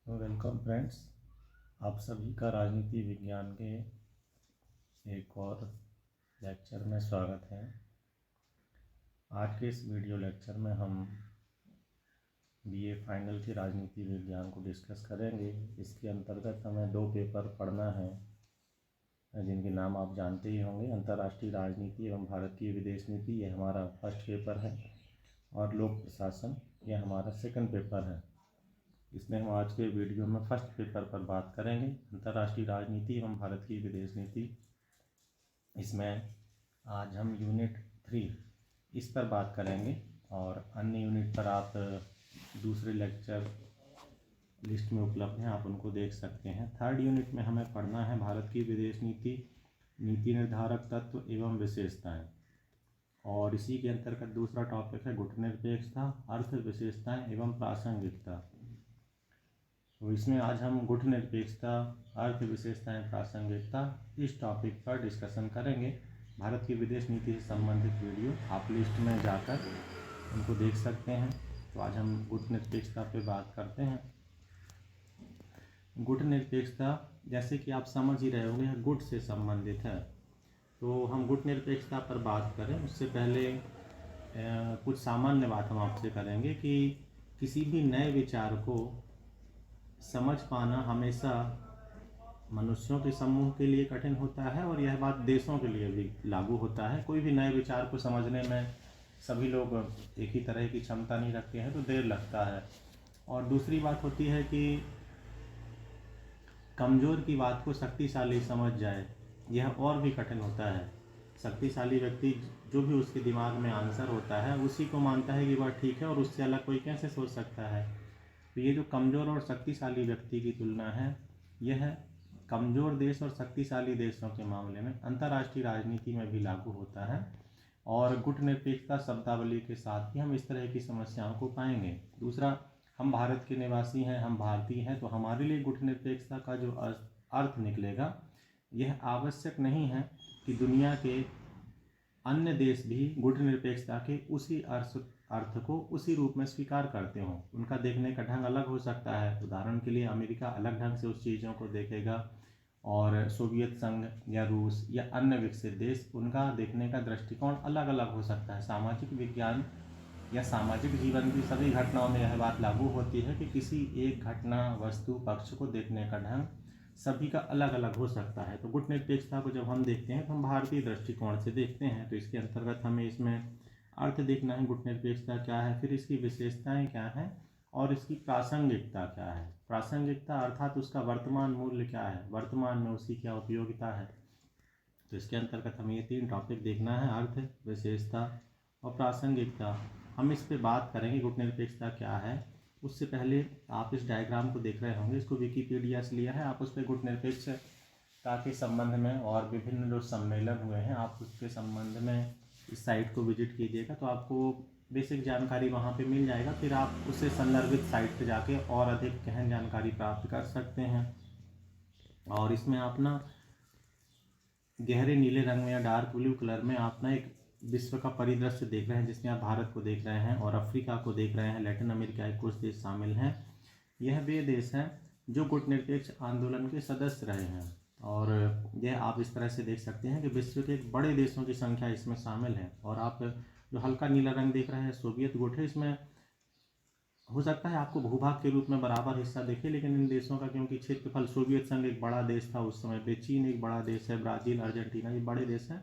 Welcome friends, आप सभी का राजनीति विज्ञान के एक और लेक्चर में स्वागत है। आज के इस वीडियो लेक्चर में हम बीए फाइनल के राजनीति विज्ञान को डिस्कस करेंगे। इसके अंतर्गत हमें 2 पेपर पढ़ना है जिनके नाम आप जानते ही होंगे। अंतर्राष्ट्रीय राजनीति एवं भारत की विदेश नीति, यह हमारा फर्स्ट पेपर है, और लोक प्रशासन, यह हमारा सेकंड पेपर है। इसमें हम आज के वीडियो में फर्स्ट पेपर पर बात करेंगे, अंतर्राष्ट्रीय राजनीति एवं भारत की विदेश नीति। इसमें आज हम यूनिट 3 इस पर बात करेंगे, और अन्य यूनिट पर आप दूसरे लेक्चर लिस्ट में उपलब्ध हैं, आप उनको देख सकते हैं। थर्ड यूनिट में हमें पढ़ना है भारत की विदेश नीति, नीति निर्धारक तत्व एवं विशेषताएं, और इसी के अंतर्गत दूसरा टॉपिक है गुटनिरपेक्षता, अर्थ विशेषताएं एवं प्रासंगिकता। तो इसमें आज हम गुटनिरपेक्षता, अर्थ विशेषताएं, प्रासंगिकता, इस टॉपिक पर डिस्कशन करेंगे। भारत की विदेश नीति से संबंधित वीडियो आप लिस्ट में जाकर उनको देख सकते हैं। तो आज हम गुटनिरपेक्षता पे बात करते हैं। गुटनिरपेक्षता, जैसे कि आप समझ ही रहे होंगे, गुट से संबंधित है। तो हम गुटनिरपेक्षता पर बात करें उससे पहले कुछ सामान्य बात हम आपसे करेंगे कि किसी भी नए विचार को समझ पाना हमेशा मनुष्यों के समूह के लिए कठिन होता है, और यह बात देशों के लिए भी लागू होता है। कोई भी नए विचार को समझने में सभी लोग एक ही तरह की क्षमता नहीं रखते हैं, तो देर लगता है। और दूसरी बात होती है कि कमज़ोर की बात को शक्तिशाली समझ जाए, यह और भी कठिन होता है। शक्तिशाली व्यक्ति जो भी उसके दिमाग में आंसर होता है उसी को मानता है कि वह ठीक है, और उससे अलग कोई कैसे सोच सकता है। तो ये जो कमज़ोर और शक्तिशाली व्यक्ति की तुलना है, यह कमज़ोर देश और शक्तिशाली देशों के मामले में अंतर्राष्ट्रीय राजनीति में भी लागू होता है। और गुटनिरपेक्षता शब्दावली के साथ ही हम इस तरह की समस्याओं को पाएंगे। दूसरा, हम भारत के निवासी हैं, हम भारतीय हैं, तो हमारे लिए गुटनिरपेक्षता का जो अर्थ निकलेगा, यह आवश्यक नहीं है कि दुनिया के अन्य देश भी गुटनिरपेक्षता के उसी अर्थ को उसी रूप में स्वीकार करते हों। उनका देखने का ढंग अलग हो सकता है। उदाहरण के लिए अमेरिका अलग ढंग से उस चीज़ों को देखेगा, और सोवियत संघ या रूस या अन्य विकसित देश, उनका देखने का दृष्टिकोण अलग अलग हो सकता है। सामाजिक विज्ञान या सामाजिक जीवन की सभी घटनाओं में यह बात लागू होती है कि किसी एक घटना, वस्तु, पक्ष को देखने का ढंग सभी का अलग अलग हो सकता है। तो गुटनिरपेक्षता को जब हम देखते हैं तो हम भारतीय दृष्टिकोण से देखते हैं। तो इसके अंतर्गत हमें इसमें अर्थ देखना है, गुटनिरपेक्षता क्या है, फिर इसकी विशेषताएं क्या हैं, और इसकी प्रासंगिकता क्या है। प्रासंगिकता अर्थात उसका वर्तमान मूल्य क्या है, वर्तमान में उसकी क्या उपयोगिता है। तो इसके अंतर्गत हमें ये 3 टॉपिक देखना है, अर्थ, विशेषता और प्रासंगिकता। हम इस पे बात करेंगे गुटनिरपेक्षता क्या है। उससे पहले आप इस डायग्राम को देख रहे होंगे, इसको विकिपीडिया से लिया है। आप उस पर गुटनिरपेक्षता के संबंध में और विभिन्न जो सम्मेलन हुए हैं, आप उसके संबंध में इस साइट को विजिट कीजिएगा, तो आपको बेसिक जानकारी वहाँ पे मिल जाएगा। फिर आप उससे संदर्भित साइट पे जाके और अधिक गहन जानकारी प्राप्त कर सकते हैं। और इसमें आप ना गहरे नीले रंग में या डार्क ब्लू कलर में आप ना एक विश्व का परिदृश्य देख रहे हैं, जिसमें आप भारत को देख रहे हैं और अफ्रीका को देख रहे हैं, लैटिन अमेरिका के कुछ देश शामिल हैं। यह वे देश हैं जो गुटनिरपेक्ष आंदोलन के सदस्य रहे हैं, और यह आप इस तरह से देख सकते हैं कि विश्व के बड़े देशों की संख्या इसमें शामिल है। और आप जो हल्का नीला रंग देख रहे हैं सोवियत गुट है। इसमें हो सकता है आपको भूभाग के रूप में बराबर हिस्सा दिखे, लेकिन इन देशों का क्योंकि क्षेत्रफल, सोवियत संघ एक बड़ा देश था उस समय पे, चीन एक बड़ा देश है, ब्राज़ील, अर्जेंटीना ये बड़े देश हैं,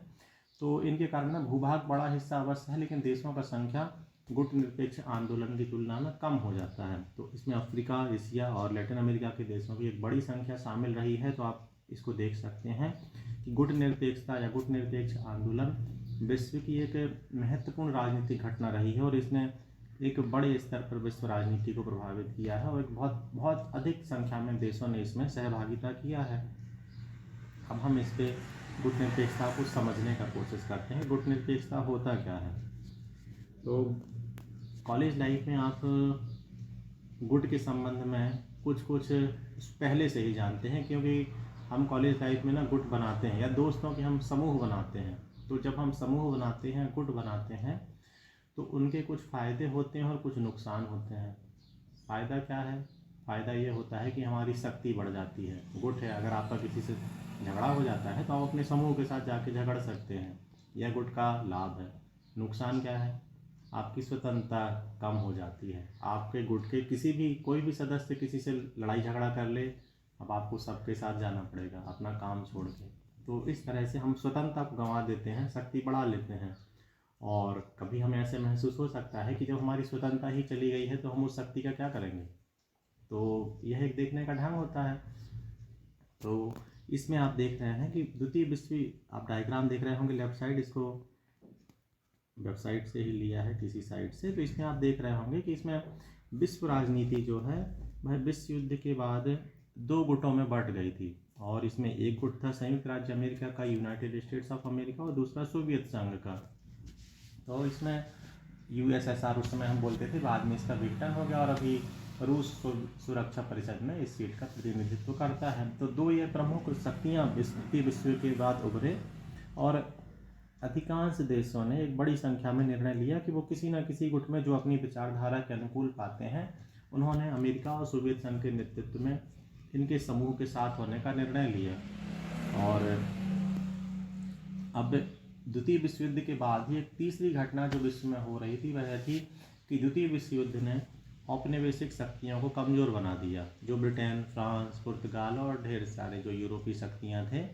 तो इनके कारण ना भूभाग बड़ा हिस्सा अवश्य है, लेकिन देशों का संख्या गुटनिरपेक्ष आंदोलन की तुलना में कम हो जाता है। तो इसमें अफ्रीका, एशिया और लैटिन अमेरिका के देशों की एक बड़ी संख्या शामिल रही है। तो आप इसको देख सकते हैं कि गुटनिरपेक्षता या गुटनिरपेक्ष आंदोलन विश्व की एक महत्वपूर्ण राजनीतिक घटना रही है, और इसने एक बड़े स्तर पर विश्व राजनीति को प्रभावित किया है, और एक बहुत अधिक संख्या में देशों ने इसमें सहभागिता किया है। अब हम इस पे गुटनिरपेक्षता को समझने का कोशिश करते हैं। गुटनिरपेक्षता होता क्या है। तो कॉलेज लाइफ में आप गुट के संबंध में कुछ पहले से ही जानते हैं, क्योंकि हम कॉलेज लाइफ में ना गुट बनाते हैं या दोस्तों के हम समूह बनाते हैं। तो जब हम समूह बनाते हैं, गुट बनाते हैं, तो उनके कुछ फ़ायदे होते हैं और कुछ नुकसान होते हैं। फ़ायदा क्या है फ़ायदा ये होता है कि हमारी शक्ति बढ़ जाती है। गुट है, अगर आपका किसी से झगड़ा हो जाता है तो आप अपने समूह के साथ जाके झगड़ सकते हैं। यह गुट का लाभ है। नुकसान क्या है? आपकी स्वतंत्रता कम हो जाती है। आपके गुट के कोई भी सदस्य किसी से लड़ाई झगड़ा कर ले, अब आपको सबके साथ जाना पड़ेगा अपना काम छोड़ के। तो इस तरह से हम स्वतंत्रता को गंवा देते हैं, शक्ति बढ़ा लेते हैं। और कभी हमें ऐसे महसूस हो सकता है कि जब हमारी स्वतंत्रता ही चली गई है तो हम उस शक्ति का क्या करेंगे। तो यह एक देखने का ढंग होता है। तो इसमें आप देख रहे हैं कि द्वितीय विश्व, आप डायग्राम देख रहे होंगे लेफ्ट साइड, इसको वेबसाइट से ही लिया है किसी साइट से। तो इसमें आप देख रहे होंगे कि इसमें विश्व राजनीति जो है वह विश्व युद्ध के बाद 2 गुटों में बंट गई थी। और इसमें एक गुट था संयुक्त राज्य अमेरिका का, यूनाइटेड स्टेट्स ऑफ अमेरिका, और दूसरा सोवियत संघ का। तो इसमें यूएसएसआर उस समय हम बोलते थे, बाद में इसका विघटन हो गया और अभी रूस सुरक्षा परिषद में इस सीट का प्रतिनिधित्व करता है। तो 2 ये प्रमुख शक्तियाँ द्वितीय विश्व के बाद उभरे और अधिकांश देशों ने एक बड़ी संख्या में निर्णय लिया कि वो किसी न किसी गुट में जो अपनी विचारधारा के अनुकूल पाते हैं, उन्होंने अमेरिका और सोवियत संघ के नेतृत्व में इनके समूह के साथ होने का निर्णय लिया। और अब द्वितीय विश्व युद्ध के बाद ही एक तीसरी घटना जो विश्व में हो रही थी वह थी कि द्वितीय विश्व युद्ध ने औपनिवेशिक शक्तियों को कमज़ोर बना दिया। जो ब्रिटेन, फ्रांस, पुर्तगाल और ढेर सारे जो यूरोपीय शक्तियाँ थे,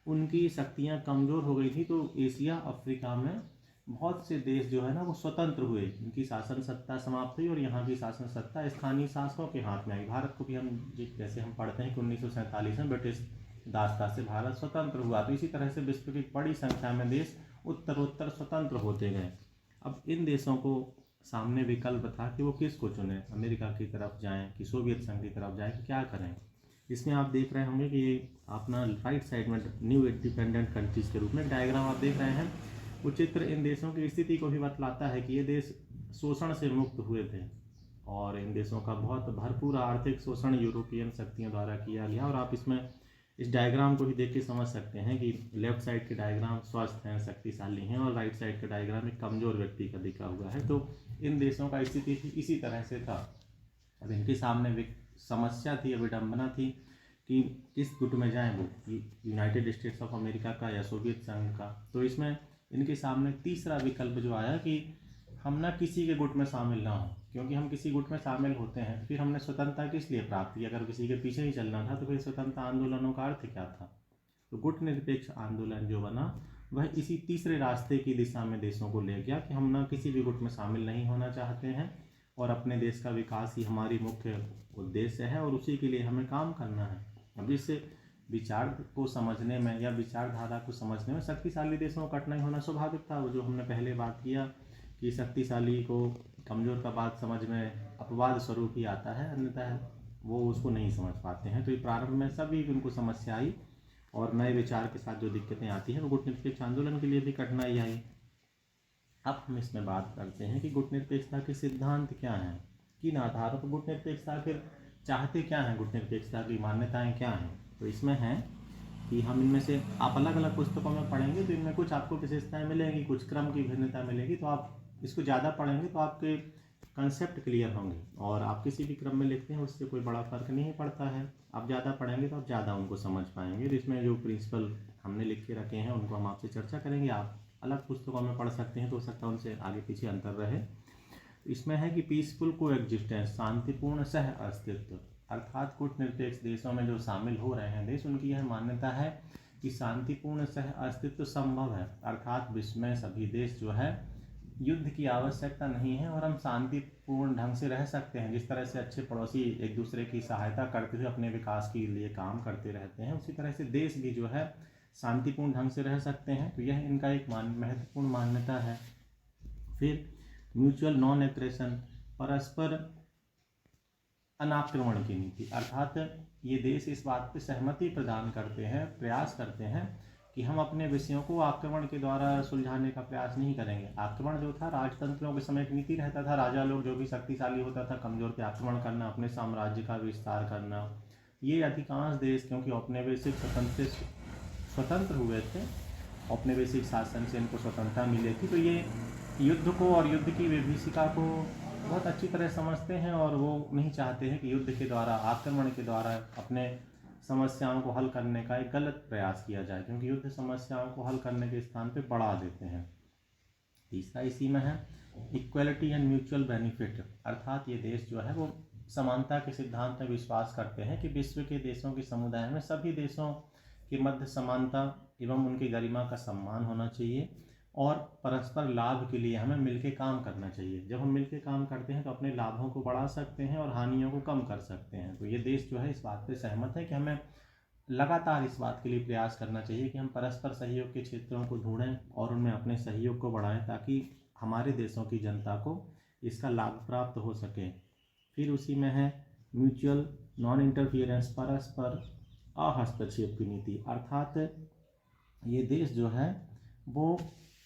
उनकी शक्तियाँ कमज़ोर हो गई थी। तो एशिया, अफ्रीका में बहुत से देश जो है ना वो स्वतंत्र हुए, इनकी शासन सत्ता समाप्त हुई और यहाँ की शासन सत्ता स्थानीय शासकों के हाथ में आई। भारत को भी हम जैसे हम पढ़ते हैं कि 1947 में ब्रिटिश दासता से भारत स्वतंत्र हुआ। तो इसी तरह से विश्व की बड़ी संख्या में देश उत्तरोत्तर स्वतंत्र होते गए। अब इन देशों को सामने विकल्प था कि वो किसको चुने, अमेरिका की तरफ जाएं कि सोवियत संघ की तरफ जाएं कि क्या करें। इसमें आप देख रहे होंगे कि ये अपना राइट साइड में न्यू इंडिपेंडेंट कंट्रीज के रूप में डायग्राम आप देख रहे हैं। वो चित्र इन देशों की स्थिति को भी बतलाता है कि ये देश शोषण से मुक्त हुए थे और इन देशों का बहुत भरपूर आर्थिक शोषण यूरोपियन शक्तियों द्वारा किया गया। और आप इसमें इस डायग्राम को भी देख के समझ सकते हैं कि लेफ्ट साइड के डायग्राम स्वस्थ हैं, शक्तिशाली हैं, और राइट साइड का डायग्राम एक कमज़ोर व्यक्ति का दिखा हुआ है। तो इन देशों का स्थिति इसी तरह से था। अब इनके सामने समस्या थी, विडंबना थी कि किस गुट में जाएं, वो यूनाइटेड स्टेट्स ऑफ अमेरिका का या सोवियत संघ का। तो इसमें इनके सामने तीसरा विकल्प जो आया कि हम ना किसी के गुट में शामिल ना हो, क्योंकि हम किसी गुट में शामिल होते हैं फिर हमने स्वतंत्रता किस लिए प्राप्त की। अगर किसी के पीछे ही चलना था तो फिर स्वतंत्रता आंदोलनों का अर्थ क्या था। तो गुट निरपेक्ष आंदोलन जो बना वह इसी तीसरे रास्ते की दिशा में देशों को ले गया कि हम ना किसी भी गुट में शामिल नहीं होना चाहते हैं और अपने देश का विकास ही हमारी मुख्य उद्देश्य है और उसी के लिए हमें काम करना है। अब इस विचार को समझने में या विचारधारा को समझने में शक्तिशाली देशों का कठिनाई होना स्वाभाविक था। वो जो हमने पहले बात किया कि शक्तिशाली को कमज़ोर का बात समझ में अपवाद स्वरूप ही आता है, अन्यथा वो उसको नहीं समझ पाते हैं। तो ये प्रारंभ में सभी उनको समस्या आई और नए विचार के साथ जो दिक्कतें आती हैं वो गुट निरपेक्ष आंदोलन के लिए भी कठिनाई आई। अब हम इसमें बात करते हैं कि गुट निरपेक्षता के सिद्धांत क्या हैं, किन आधारों पर गुट निरपेक्षता आखिर चाहते क्या हैं, गुट निरपेक्षता की मान्यताएं क्या हैं। तो इसमें है कि हम इनमें से आप अलग अलग पुस्तकों में पढ़ेंगे तो इनमें कुछ आपको विशेषताएं मिलेंगी, कुछ क्रम की भिन्नता मिलेगी। तो आप इसको ज़्यादा पढ़ेंगे तो आपके कंसेप्ट क्लियर होंगे, और आप किसी भी क्रम में लिखते हैं उससे कोई बड़ा फ़र्क नहीं पड़ता है। आप ज़्यादा पढ़ेंगे तो आप ज़्यादा उनको समझ पाएंगे। तो इसमें जो प्रिंसिपल हमने लिख के रखे हैं उनको हम आपसे चर्चा करेंगे। आप अलग पुस्तकों में पढ़ सकते हैं तो हो सकता है उनसे आगे पीछे अंतर रहे। इसमें है कि पीसफुल को एग्जिस्टेंस, शांतिपूर्ण सह अस्तित्व, अर्थात गुट निरपेक्ष देशों में जो शामिल हो रहे हैं देश, उनकी यह मान्यता है कि शांतिपूर्ण सह अस्तित्व संभव है। अर्थात विश्व में सभी देश जो है युद्ध की आवश्यकता नहीं है और हम शांतिपूर्ण ढंग से रह सकते हैं। जिस तरह से अच्छे पड़ोसी एक दूसरे की सहायता करते हुए अपने विकास के लिए काम करते रहते हैं, उसी तरह से देश भी जो है शांतिपूर्ण ढंग से रह सकते हैं। तो यह इनका एक महत्वपूर्ण मान्यता है। फिर म्यूचुअल नॉन एग्रेशन, परस्पर अनाक्रमण की नीति, अर्थात ये देश इस बात पर सहमति प्रदान करते हैं, प्रयास करते हैं कि हम अपने विषयों को आक्रमण के द्वारा सुलझाने का प्रयास नहीं करेंगे। आक्रमण जो था राजतंत्रों के समय एक नीति रहता था, राजा लोग जो भी शक्तिशाली होता था कमज़ोर पे आक्रमण करना, अपने साम्राज्य का विस्तार करना। ये अधिकांश देश क्योंकि औपनिवेशिक स्वतंत्र हुए थे, औपनिवेशिक शासन से इनको स्वतंत्रता मिली थी, तो ये युद्ध को और युद्ध की विभीषिका को बहुत अच्छी तरह समझते हैं और वो नहीं चाहते हैं कि युद्ध के द्वारा, आक्रमण के द्वारा अपने समस्याओं को हल करने का एक गलत प्रयास किया जाए, क्योंकि युद्ध समस्याओं को हल करने के स्थान पे बढ़ा देते हैं। तीसरा इसी में है इक्वलिटी एंड म्यूचुअल बेनिफिट, अर्थात ये देश जो है वो समानता के सिद्धांत में विश्वास करते हैं कि विश्व के देशों के समुदाय में सभी देशों के मध्य समानता एवं उनकी गरिमा का सम्मान होना चाहिए और परस्पर लाभ के लिए हमें मिलकर काम करना चाहिए। जब हम मिलकर काम करते हैं तो अपने लाभों को बढ़ा सकते हैं और हानियों को कम कर सकते हैं। तो ये देश जो है इस बात पर सहमत है कि हमें लगातार इस बात के लिए प्रयास करना चाहिए कि हम परस्पर सहयोग के क्षेत्रों को ढूंढें और उनमें अपने सहयोग को बढ़ाएं, ताकि हमारे देशों की जनता को इसका लाभ प्राप्त हो सके। फिर उसी में है म्यूचुअल नॉन इंटरफियरेंस, परस्पर अहस्तक्षेप की नीति, अर्थात ये देश जो है वो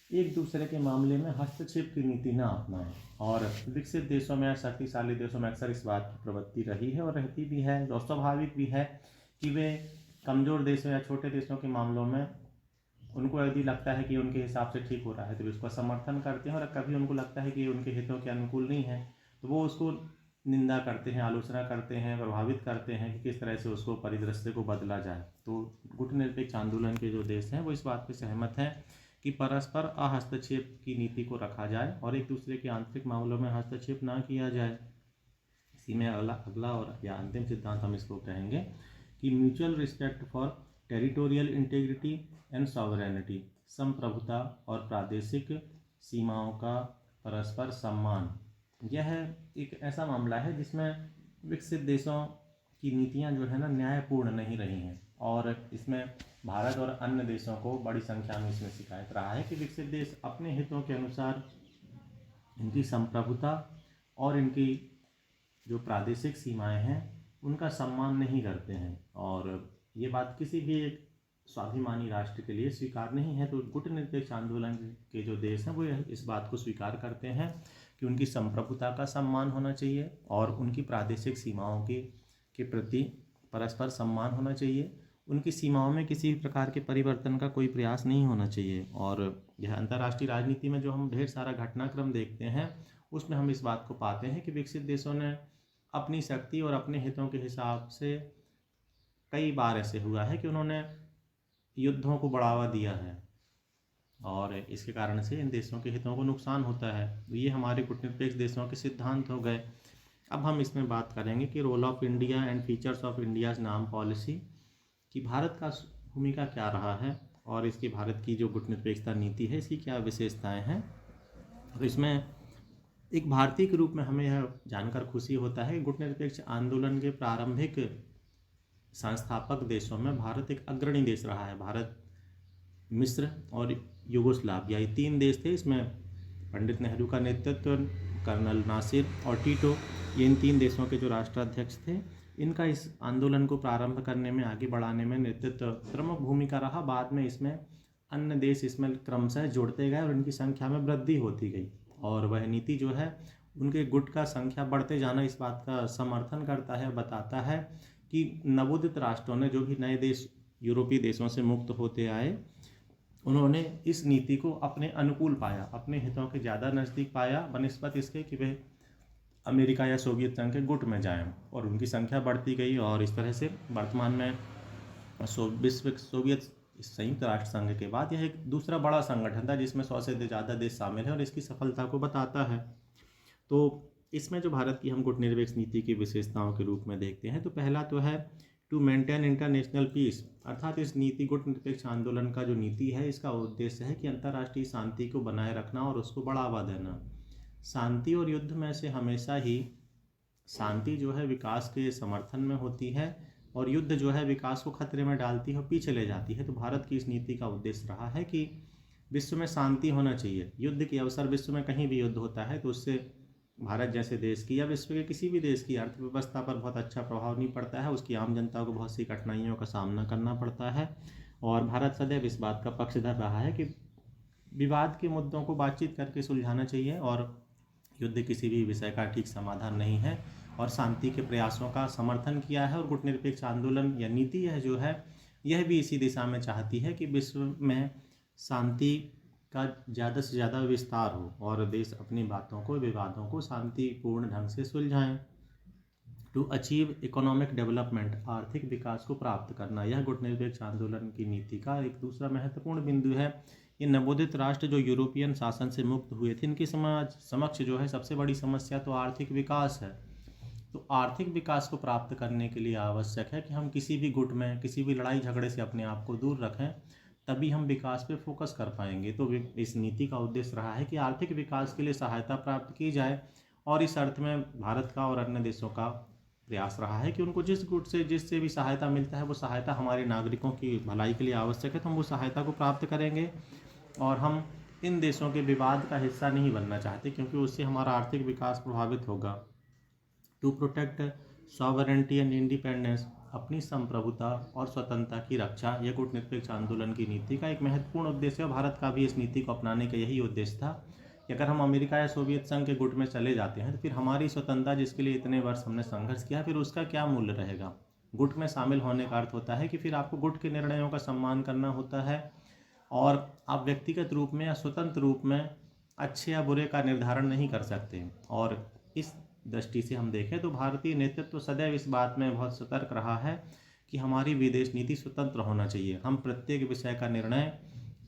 एक दूसरे के मामले में हस्तक्षेप की नीति ना अपनाएं। और विकसित देशों में, शक्तिशाली देशों में अक्सर इस बात की प्रवृत्ति रही है और रहती भी है, और स्वाभाविक भी है कि वे कमज़ोर देशों या छोटे देशों के मामलों में उनको यदि लगता है कि उनके हिसाब से ठीक हो रहा है तो उसका समर्थन करते हैं, और कभी उनको लगता है कि उनके हितों के अनुकूल नहीं है तो वो उसको निंदा करते हैं, आलोचना करते हैं, प्रभावित करते हैं कि किस तरह से उसको परिदृश्य को बदला जाए। तो गुटनिरपेक्ष आंदोलन के जो देश हैं वो इस बात पर सहमत हैं कि परस्पर अहस्तक्षेप की नीति को रखा जाए और एक दूसरे के आंतरिक मामलों में हस्तक्षेप ना किया जाए। इसी में अगला और या अंतिम सिद्धांत हम इसको कहेंगे कि mutual respect for territorial integrity and sovereignty, संप्रभुता और प्रादेशिक सीमाओं का परस्पर सम्मान। यह एक ऐसा मामला है जिसमें विकसित देशों की नीतियां जो है ना न्यायपूर्ण नहीं रही हैं, और इसमें भारत और अन्य देशों को बड़ी संख्या में इसमें शिकायत रहा है कि विकसित देश अपने हितों के अनुसार इनकी संप्रभुता और इनकी जो प्रादेशिक सीमाएं हैं उनका सम्मान नहीं करते हैं, और ये बात किसी भी एक स्वाभिमानी राष्ट्र के लिए स्वीकार नहीं है। तो गुटनिरपेक्ष आंदोलन के जो देश हैं वो इस बात को स्वीकार करते हैं कि उनकी संप्रभुता का सम्मान होना चाहिए और उनकी प्रादेशिक सीमाओं के प्रति परस्पर सम्मान होना चाहिए। उनकी सीमाओं में किसी भी प्रकार के परिवर्तन का कोई प्रयास नहीं होना चाहिए। और यह अंतर्राष्ट्रीय राजनीति में जो हम ढेर सारा घटनाक्रम देखते हैं उसमें हम इस बात को पाते हैं कि विकसित देशों ने अपनी शक्ति और अपने हितों के हिसाब से कई बार ऐसे हुआ है कि उन्होंने युद्धों को बढ़ावा दिया है और इसके कारण से इन देशों के हितों को नुकसान होता है। ये हमारे गुटनिरपेक्ष देशों के सिद्धांत हो गए। अब हम इसमें बात करेंगे कि role of India and features of India's NAM policy, कि भारत का भूमिका क्या रहा है और इसकी भारत की जो गुटनिरपेक्षता नीति है इसकी क्या विशेषताएं हैं। तो इसमें एक भारतीय के रूप में हमें यह जानकर खुशी होता है कि गुटनिरपेक्ष आंदोलन के प्रारंभिक संस्थापक देशों में भारत एक अग्रणी देश रहा है। भारत, मिस्र और यूगोस्लाविया, ये 3 देश थे। इसमें पंडित नेहरू का नेतृत्व, कर्नल नासिर और टीटो, ये इन 3 देशों के जो राष्ट्राध्यक्ष थे, इनका इस आंदोलन को प्रारंभ करने में, आगे बढ़ाने में नेतृत्व प्रमुख भूमिका रहा। बाद में इसमें अन्य देश इसमें क्रमशः जुड़ते गए और इनकी संख्या में वृद्धि होती गई, और वह नीति जो है उनके गुट का संख्या बढ़ते जाना इस बात का समर्थन करता है, बताता है कि नवोदित राष्ट्रों ने, जो भी नए देश यूरोपीय देशों से मुक्त होते आए, उन्होंने इस नीति को अपने अनुकूल पाया, अपने हितों के ज़्यादा नज़दीक पाया बनिस्बत इसके कि वे अमेरिका या सोवियत संघ के गुट में जाएं, और उनकी संख्या बढ़ती गई। और इस तरह से वर्तमान में विश्व सोवियत संयुक्त राष्ट्र संघ के बाद यह एक दूसरा बड़ा संगठन था जिसमें 100 से ज़्यादा देश शामिल हैं, और इसकी सफलता को बताता है। तो इसमें जो भारत की हम गुटनिरपेक्ष नीति की विशेषताओं के रूप में देखते हैं, तो पहला तो है टू मेंटेन इंटरनेशनल पीस, अर्थात इस नीति गुटनिरपेक्ष आंदोलन का जो नीति है इसका उद्देश्य है कि अंतर्राष्ट्रीय शांति को बनाए रखना और उसको बढ़ावा देना। शांति और युद्ध में से हमेशा ही शांति जो है विकास के समर्थन में होती है और युद्ध जो है विकास को खतरे में डालती है और पीछे ले जाती है। तो भारत की इस नीति का उद्देश्य रहा है कि विश्व में शांति होना चाहिए। युद्ध के अवसर, विश्व में कहीं भी युद्ध होता है तो उससे भारत जैसे देश की या विश्व के किसी भी देश की अर्थव्यवस्था पर बहुत अच्छा प्रभाव नहीं पड़ता है, उसकी आम जनता को बहुत सी कठिनाइयों का सामना करना पड़ता है। और भारत सदैव इस बात का पक्षधर रहा है कि विवाद के मुद्दों को बातचीत करके सुलझाना चाहिए, और युद्ध किसी भी विषय का ठीक समाधान नहीं है, और शांति के प्रयासों का समर्थन किया है। और गुटनिरपेक्ष आंदोलन या नीति यह जो है यह भी इसी दिशा में चाहती है कि विश्व में शांति का ज़्यादा से ज़्यादा विस्तार हो और देश अपनी बातों को, विवादों को शांतिपूर्ण ढंग से सुलझाएं। टू अचीव इकोनॉमिक डेवलपमेंट, आर्थिक विकास को प्राप्त करना, यह गुटनिरपेक्ष आंदोलन की नीति का एक दूसरा महत्वपूर्ण बिंदु है। ये नवोदित राष्ट्र जो यूरोपियन शासन से मुक्त हुए थे, इनकी समाज समक्ष जो है सबसे बड़ी समस्या तो आर्थिक विकास है। तो आर्थिक विकास को प्राप्त करने के लिए आवश्यक है कि हम किसी भी गुट में, किसी भी लड़ाई झगड़े से अपने आप को दूर रखें, तभी हम विकास पे फोकस कर पाएंगे। तो इस नीति का उद्देश्य रहा है कि आर्थिक विकास के लिए सहायता प्राप्त की जाए, और इस अर्थ में भारत का और अन्य देशों का प्रयास रहा है कि उनको जिस गुट से जिससे भी सहायता मिलता है वो सहायता हमारे नागरिकों की भलाई के लिए आवश्यक है, तो हम वो सहायता को प्राप्त करेंगे। और हम इन देशों के विवाद का हिस्सा नहीं बनना चाहते, क्योंकि उससे हमारा आर्थिक विकास प्रभावित होगा। To protect sovereignty and independence, अपनी संप्रभुता और स्वतंत्रता की रक्षा, यह कूटनीतिक आंदोलन की नीति का एक महत्वपूर्ण उद्देश्य है। भारत का भी इस नीति को अपनाने का यही उद्देश्य था कि अगर हम अमेरिका या सोवियत संघ के गुट में चले जाते हैं तो फिर हमारी स्वतंत्रता, जिसके लिए इतने वर्ष हमने संघर्ष किया, फिर उसका क्या मूल्य रहेगा। गुट में शामिल होने का अर्थ होता है कि फिर आपको गुट के निर्णयों का सम्मान करना होता है और आप व्यक्तिगत रूप में या स्वतंत्र रूप में अच्छे या बुरे का निर्धारण नहीं कर सकते। और इस दृष्टि से हम देखें तो भारतीय नेतृत्व सदैव इस बात में बहुत सतर्क रहा है कि हमारी विदेश नीति स्वतंत्र होना चाहिए। हम प्रत्येक विषय का निर्णय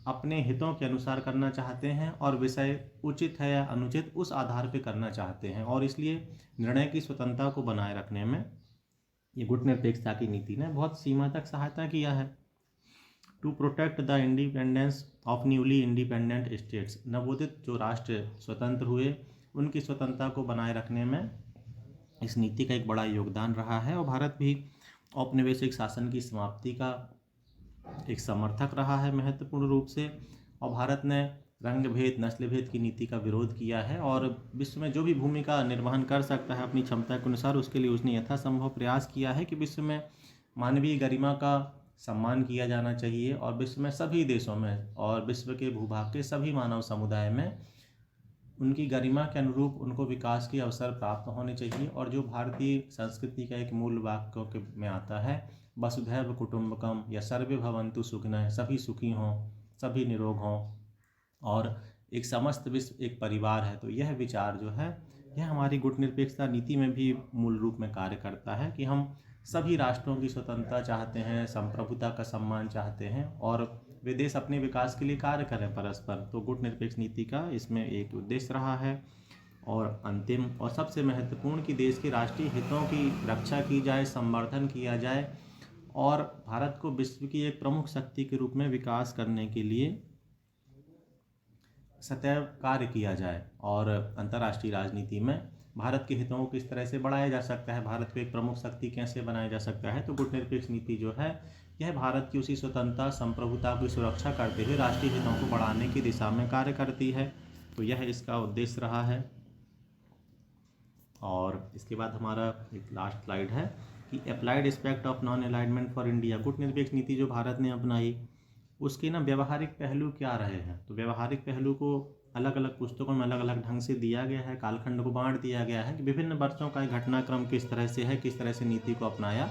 अपने हितों के अनुसार करना चाहते हैं और विषय उचित है या अनुचित उस आधार पर करना चाहते हैं, और इसलिए निर्णय की स्वतंत्रता को बनाए रखने में ये गुटनिरपेक्षता की नीति ने बहुत सीमा तक सहायता किया है। To protect the independence of newly independent states, नवोदित जो राष्ट्र स्वतंत्र हुए उनकी स्वतंत्रता को बनाए रखने में इस नीति का एक बड़ा योगदान रहा है। और भारत भी औपनिवेशिक शासन की समाप्ति का एक समर्थक रहा है महत्वपूर्ण रूप से, और भारत ने रंग भेद, नस्ल भेद की नीति का विरोध किया है, और विश्व में जो भी भूमिका निर्वहन कर सकता है अपनी क्षमता के अनुसार, उसके लिए उसने यथासंभव प्रयास किया है कि विश्व में मानवीय गरिमा का सम्मान किया जाना चाहिए, और विश्व में सभी देशों में और विश्व के भूभाग के सभी मानव समुदाय में उनकी गरिमा के अनुरूप उनको विकास के अवसर प्राप्त होने चाहिए। और जो भारतीय संस्कृति का एक मूल वाक्य में आता है, वसुधैव कुटुंबकम या सर्वे भवन्तु सुखिनः, सभी सुखी हों, सभी निरोग हों, और एक समस्त विश्व एक परिवार है। तो यह विचार जो है यह हमारी गुटनिरपेक्षता नीति में भी मूल रूप में कार्य करता है कि हम सभी राष्ट्रों की स्वतंत्रता चाहते हैं, संप्रभुता का सम्मान चाहते हैं, और वे देश अपने विकास के लिए कार्य करें परस्पर। तो गुटनिरपेक्ष नीति का इसमें एक उद्देश्य रहा है। और अंतिम और सबसे महत्वपूर्ण कि देश के राष्ट्रीय हितों की रक्षा की जाए, संवर्धन किया जाए, और भारत को विश्व की एक प्रमुख शक्ति के रूप में विकास करने के लिए सदैव कार्य किया जाए। और अंतर्राष्ट्रीय राजनीति में भारत के हितों को किस तरह से बढ़ाया जा सकता है, भारत को एक प्रमुख शक्ति कैसे बनाया जा सकता है, तो गुटनिरपेक्ष नीति जो है यह भारत की उसी स्वतंत्रता, संप्रभुता की सुरक्षा करते हुए राष्ट्रीय हितों को बढ़ाने की दिशा में कार्य करती है। तो यह इसका उद्देश्य रहा है। और इसके बाद हमारा एक लास्ट स्लाइड है कि applied aspect of non alignment for India, गुटनिरपेक्ष नीति जो भारत ने अपनाई उसके व्यावहारिक पहलू क्या रहे हैं। तो व्यावहारिक पहलू को अलग अलग पुस्तकों में अलग अलग ढंग से दिया गया है, कालखंड को बांट दिया गया है कि विभिन्न वर्षों का घटनाक्रम किस तरह से है, किस तरह से नीति को अपनाया।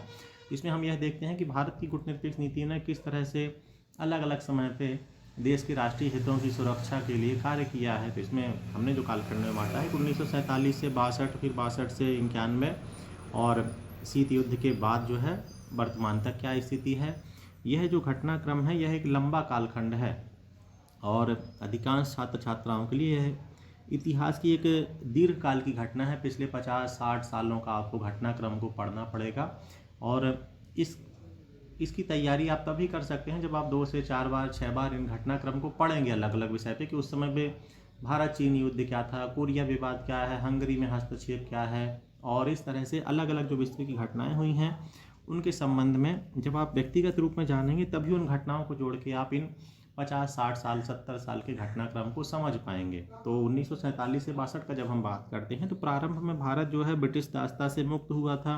इसमें हम यह देखते हैं कि भारत की गुटनिरपेक्ष नीति ने किस तरह से अलग अलग समय पे देश के राष्ट्रीय हितों की सुरक्षा के लिए कार्य किया है। तो इसमें हमने जो कालखंड में बांटा है 1947 से 62, फिर 62 से 91, और शीत युद्ध के बाद जो है वर्तमान तक क्या स्थिति है। यह जो घटनाक्रम है यह एक लंबा कालखंड है, और अधिकांश छात्र छात्राओं के लिए यह इतिहास की एक दीर्घकाल की घटना है। पिछले 50-60 सालों का आपको घटनाक्रम को पढ़ना पड़ेगा, और इसकी तैयारी आप तभी कर सकते हैं जब आप 2 से 4 बार 6 बार इन घटनाक्रम को पढ़ेंगे अलग अलग विषय पे कि उस समय पे भारत चीन युद्ध क्या था, कोरिया विवाद क्या है, हंगरी में हस्तक्षेप क्या है, और इस तरह से अलग अलग जो विश्व की घटनाएं हुई हैं उनके संबंध में जब आप व्यक्तिगत रूप में जानेंगे तभी उन घटनाओं को जोड़ के आप इन 50-60 साल 70 साल के घटनाक्रम को समझ पाएंगे। तो 1947 से 62 का जब हम बात करते हैं तो प्रारंभ में भारत जो है ब्रिटिश दासता से मुक्त हुआ था,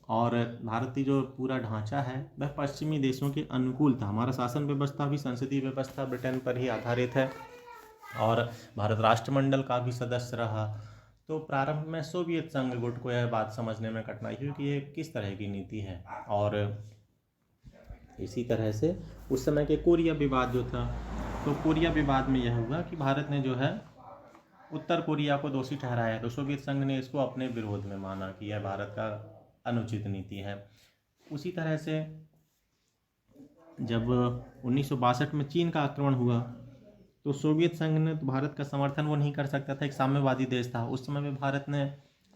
और भारतीय जो पूरा ढांचा है वह पश्चिमी देशों के अनुकूल था। हमारा शासन व्यवस्था भी, संसदीय व्यवस्था ब्रिटेन पर ही आधारित है, और भारत राष्ट्रमंडल का भी सदस्य रहा। तो प्रारंभ में सोवियत संघ गुट को यह बात समझने में कठिनाई हुई कि ये किस तरह की नीति है। और इसी तरह से उस समय के कोरिया विवाद जो था तो कोरिया विवाद में यह हुआ कि भारत ने जो है उत्तर कोरिया को दोषी ठहराया, तो सोवियत संघ ने इसको अपने विरोध में माना कि यह भारत का अनुचित नीति है। उसी तरह से जब 1962 में चीन का आक्रमण हुआ तो सोवियत संघ ने तो भारत का समर्थन वो नहीं कर सकता था, एक साम्यवादी देश था। उस समय में भारत ने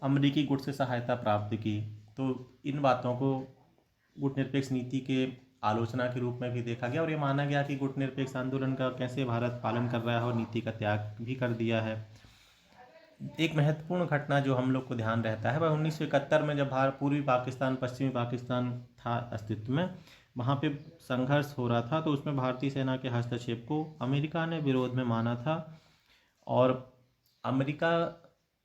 अमेरिकी गुट से सहायता प्राप्त की। तो इन बातों को गुटनिरपेक्ष नीति के आलोचना के रूप में भी देखा गया और ये माना गया कि गुटनिरपेक्ष आंदोलन का कैसे भारत पालन कर रहा है और नीति का त्याग भी कर दिया है। एक महत्वपूर्ण घटना जो हम लोग को ध्यान रहता है वह 1971 में जब पूर्वी पाकिस्तान पश्चिमी पाकिस्तान था अस्तित्व में, वहाँ पे संघर्ष हो रहा था, तो उसमें भारतीय सेना के हस्तक्षेप को अमेरिका ने विरोध में माना था। और अमेरिका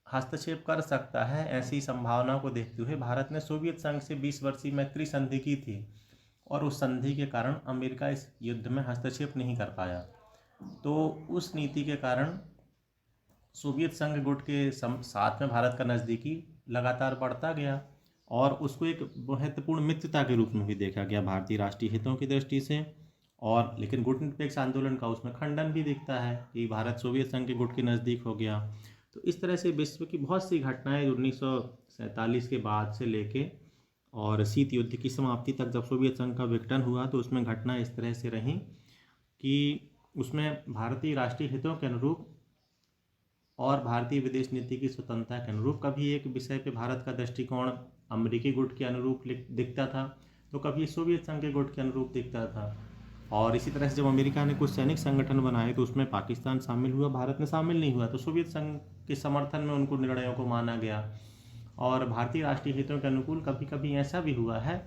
हस्तक्षेप कर सकता है ऐसी संभावना को देखते हुए भारत ने सोवियत संघ से 20 वर्षीय मैत्री संधि की थी और उस संधि के कारण अमेरिका इस युद्ध में हस्तक्षेप नहीं कर पाया। तो उस नीति के कारण सोवियत संघ गुट के साथ में भारत का नज़दीकी लगातार बढ़ता गया और उसको एक महत्वपूर्ण मित्रता के रूप में भी देखा गया भारतीय राष्ट्रीय हितों की दृष्टि से। और लेकिन गुटनिरपेक्ष आंदोलन का उसमें खंडन भी दिखता है कि भारत सोवियत संघ के गुट के नज़दीक हो गया। तो इस तरह से विश्व की बहुत सी घटनाएं 1947 के बाद से लेके और शीत युद्ध की समाप्ति तक जब सोवियत संघ का विघटन हुआ तो उसमें घटनाएं इस तरह से रहीं कि उसमें भारतीय राष्ट्रीय हितों के अनुरूप और भारतीय विदेश नीति की स्वतंत्रता के अनुरूप कभी एक विषय पे भारत का दृष्टिकोण अमेरिकी गुट के अनुरूप दिखता था तो कभी सोवियत संघ के गुट के अनुरूप दिखता था। और इसी तरह से जब अमेरिका ने कुछ सैनिक संगठन बनाए तो उसमें पाकिस्तान शामिल हुआ, भारत ने शामिल नहीं हुआ, तो सोवियत संघ के समर्थन में उनको निर्णयों को माना गया। और भारतीय राष्ट्रीय हितों के अनुकूल कभी कभी ऐसा भी हुआ है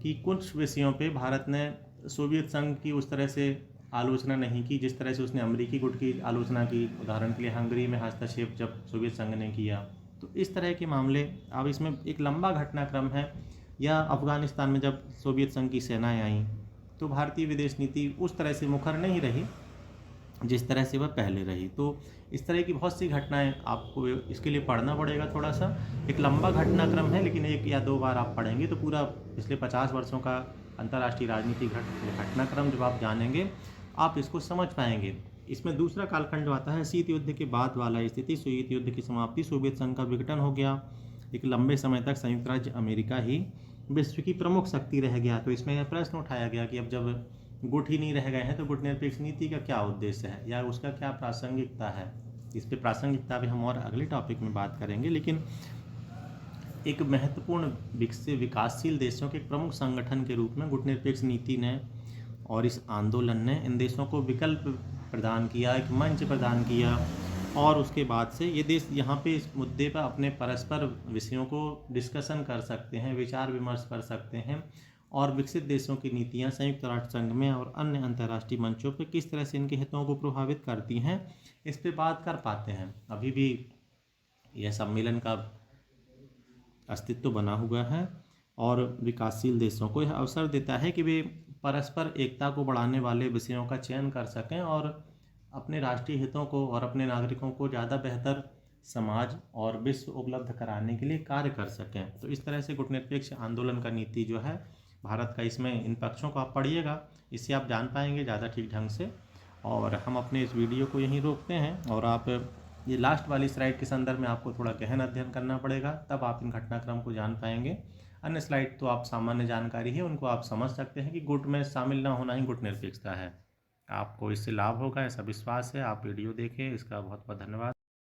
कि कुछ विषयों पे भारत ने सोवियत संघ की उस तरह से आलोचना नहीं की जिस तरह से उसने अमेरिकी गुट की आलोचना की। उदाहरण के लिए हंगरी में हस्तक्षेप जब सोवियत संघ ने किया, तो इस तरह के मामले अब इसमें एक लंबा घटनाक्रम है। या अफगानिस्तान में जब सोवियत संघ की सेनाएं आईं तो भारतीय विदेश नीति उस तरह से मुखर नहीं रही जिस तरह से वह पहले रही। तो इस तरह की बहुत सी घटनाएं आपको इसके लिए पढ़ना पड़ेगा, थोड़ा सा एक लंबा घटनाक्रम है, लेकिन एक या दो बार आप पढ़ेंगे तो पूरा पिछले 50 वर्षों का अंतर्राष्ट्रीय राजनीतिक घटनाक्रम जब आप जानेंगे आप इसको समझ पाएंगे। इसमें दूसरा कालखंड आता है शीत युद्ध के बाद वाला स्थिति। शीत युद्ध की समाप्ति, सोवियत संघ का विघटन हो गया। एक लंबे समय तक संयुक्त राज्य अमेरिका ही विश्व की प्रमुख शक्ति रह गया। तो इसमें यह प्रश्न उठाया गया कि अब जब गुट ही नहीं रह गए हैं तो गुटनिरपेक्ष नीति का क्या उद्देश्य है या उसका क्या प्रासंगिकता है। इस पर प्रासंगिकता भी हम और अगले टॉपिक में बात करेंगे। लेकिन एक महत्वपूर्ण विकसित विकासशील देशों के एक प्रमुख संगठन के रूप में गुटनिरपेक्ष नीति ने और इस आंदोलन ने इन देशों को विकल्प प्रदान किया, एक मंच प्रदान किया। और उसके बाद से ये देश यहाँ पे इस मुद्दे पर अपने परस्पर विषयों को डिस्कशन कर सकते हैं, विचार विमर्श कर सकते हैं और विकसित देशों की नीतियाँ संयुक्त राष्ट्र संघ में और अन्य अंतर्राष्ट्रीय मंचों पर किस तरह से इनके हितों को प्रभावित करती हैं इस पे बात कर पाते हैं। अभी भी यह सम्मेलन का अस्तित्व बना हुआ है और विकासशील देशों को यह अवसर देता है कि वे परस्पर एकता को बढ़ाने वाले विषयों का चयन कर सकें और अपने राष्ट्रीय हितों को और अपने नागरिकों को ज़्यादा बेहतर समाज और विश्व उपलब्ध कराने के लिए कार्य कर सकें। तो इस तरह से गुटनिरपेक्ष आंदोलन का नीति जो है भारत का, इसमें इन पक्षों को आप पढ़िएगा, इससे आप जान पाएंगे ज़्यादा ठीक ढंग से। और हम अपने इस वीडियो को यहीं रोकते हैं और आप ये लास्ट वाली स्लाइड के संदर्भ में आपको थोड़ा गहन अध्ययन करना पड़ेगा, तब आप इन घटनाक्रम को जान पाएंगे। अन्य स्लाइड तो आप सामान्य जानकारी है, उनको आप समझ सकते हैं कि गुट में शामिल ना होना ही गुटनिरपेक्षता है। आपको इससे लाभ होगा ऐसा विश्वास है। आप वीडियो देखें, इसका बहुत बहुत धन्यवाद।